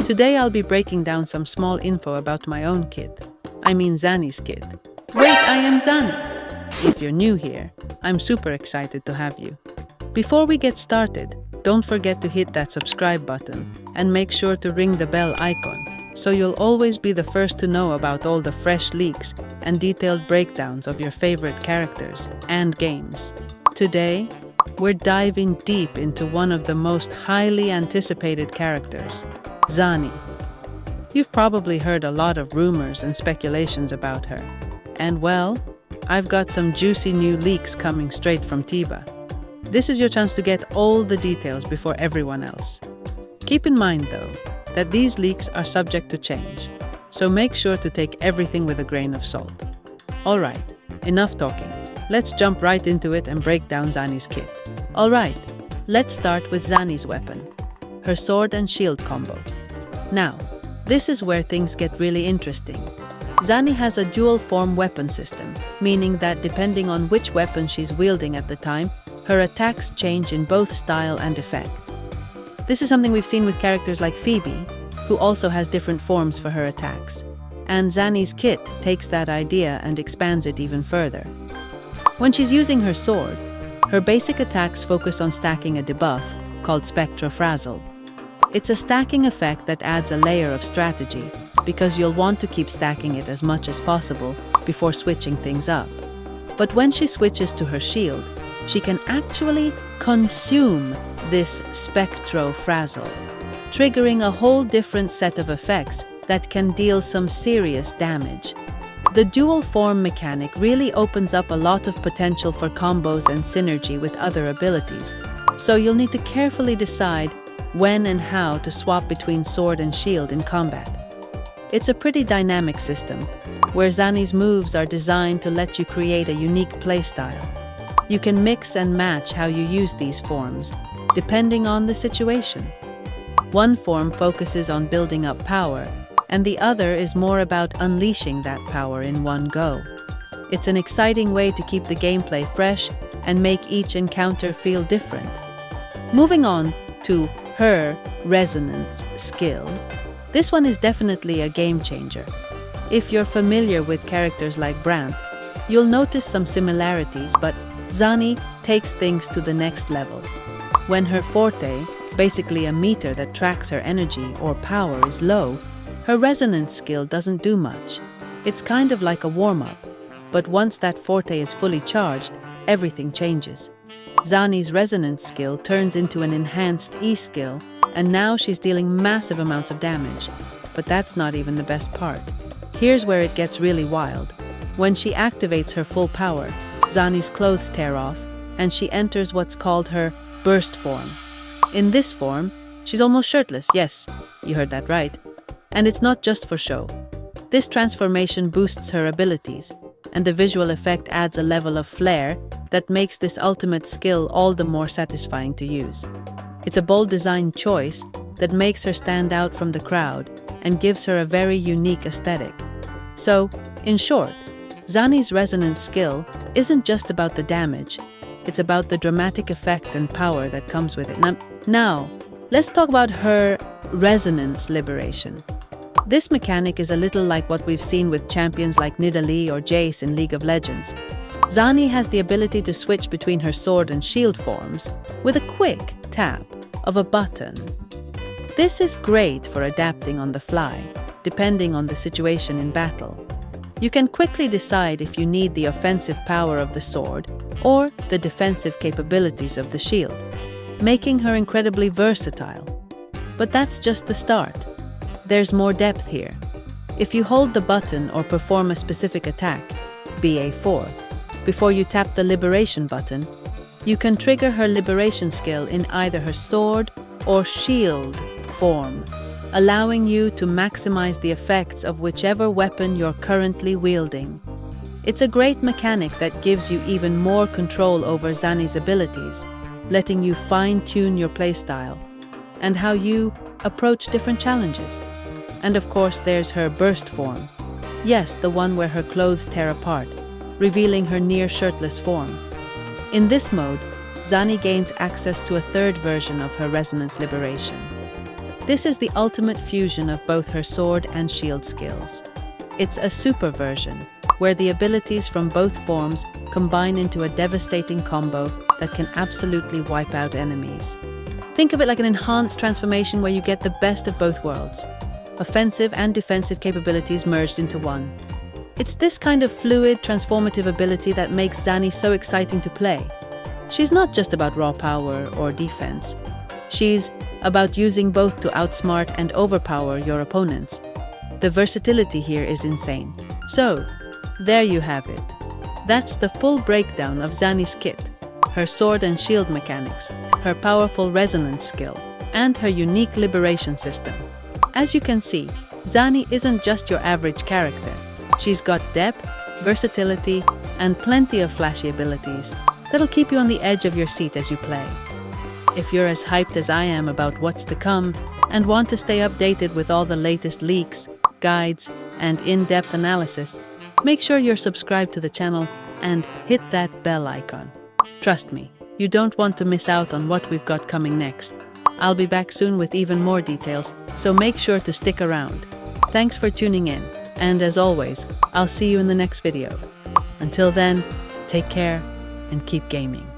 Today I'll be breaking down some small info about my own kit. I mean Zani's kit. Wait, I am Zani! If you're new here, I'm super excited to have you. Before we get started, don't forget to hit that subscribe button and make sure to ring the bell icon so you'll always be the first to know about all the fresh leaks and detailed breakdowns of your favorite characters and games. Today, we're diving deep into one of the most highly anticipated characters, Zani. You've probably heard a lot of rumors and speculations about her. And well, I've got some juicy new leaks coming straight from Tiba. This is your chance to get all the details before everyone else. Keep in mind, though, that these leaks are subject to change, so make sure to take everything with a grain of salt. Alright, enough talking. Let's jump right into it and break down Zani's kit. Alright, let's start with Zani's weapon, her sword and shield combo. Now, this is where things get really interesting. Zani has a dual-form weapon system, meaning that depending on which weapon she's wielding at the time, her attacks change in both style and effect. This is something we've seen with characters like Phoebe, who also has different forms for her attacks. And Zani's kit takes that idea and expands it even further. When she's using her sword, her basic attacks focus on stacking a debuff called Spectrofrazzle. It's a stacking effect that adds a layer of strategy because you'll want to keep stacking it as much as possible before switching things up. But when she switches to her shield, she can actually consume this Spectrofrazzle, triggering a whole different set of effects that can deal some serious damage. The dual form mechanic really opens up a lot of potential for combos and synergy with other abilities, so you'll need to carefully decide when and how to swap between sword and shield in combat. It's a pretty dynamic system, where Zani's moves are designed to let you create a unique playstyle. You can mix and match how you use these forms, depending on the situation. One form focuses on building up power, and the other is more about unleashing that power in one go. It's an exciting way to keep the gameplay fresh and make each encounter feel different. Moving on to her resonance skill. This one is definitely a game changer. If you're familiar with characters like Brandt, you'll notice some similarities, but Zani takes things to the next level. When her forte, basically a meter that tracks her energy or power, is low, her resonance skill doesn't do much. It's kind of like a warm-up, but once that forte is fully charged, everything changes. Zani's resonance skill turns into an enhanced E-skill, and now she's dealing massive amounts of damage. But that's not even the best part. Here's where it gets really wild. When she activates her full power, Zani's clothes tear off, and she enters what's called her burst form. In this form, she's almost shirtless. Yes, you heard that right. And it's not just for show. This transformation boosts her abilities, and the visual effect adds a level of flair that makes this ultimate skill all the more satisfying to use. It's a bold design choice that makes her stand out from the crowd and gives her a very unique aesthetic. So, in short, Zani's resonance skill isn't just about the damage, it's about the dramatic effect and power that comes with it. Now, let's talk about her resonance liberation. This mechanic is a little like what we've seen with champions like Nidalee or Jace in League of Legends. Zani has the ability to switch between her sword and shield forms with a quick tap of a button. This is great for adapting on the fly, depending on the situation in battle. You can quickly decide if you need the offensive power of the sword or the defensive capabilities of the shield, making her incredibly versatile. But that's just the start. There's more depth here. If you hold the button or perform a specific attack, BA4, before you tap the liberation button, you can trigger her liberation skill in either her sword or shield form, allowing you to maximize the effects of whichever weapon you're currently wielding. It's a great mechanic that gives you even more control over Zani's abilities, letting you fine-tune your playstyle and how you approach different challenges. And of course, there's her burst form. Yes, the one where her clothes tear apart, revealing her near-shirtless form. In this mode, Zani gains access to a third version of her resonance liberation. This is the ultimate fusion of both her sword and shield skills. It's a super version, where the abilities from both forms combine into a devastating combo that can absolutely wipe out enemies. Think of it like an enhanced transformation where you get the best of both worlds, offensive and defensive capabilities merged into one. It's this kind of fluid, transformative ability that makes Zani so exciting to play. She's not just about raw power or defense. She's about using both to outsmart and overpower your opponents. The versatility here is insane. So, there you have it. That's the full breakdown of Zani's kit, her sword and shield mechanics, her powerful resonance skill, and her unique liberation system. As you can see, Zani isn't just your average character. She's got depth, versatility, and plenty of flashy abilities that'll keep you on the edge of your seat as you play. If you're as hyped as I am about what's to come and want to stay updated with all the latest leaks, guides, and in-depth analysis, make sure you're subscribed to the channel and hit that bell icon. Trust me, you don't want to miss out on what we've got coming next. I'll be back soon with even more details, so make sure to stick around. Thanks for tuning in, and as always, I'll see you in the next video. Until then, take care and keep gaming.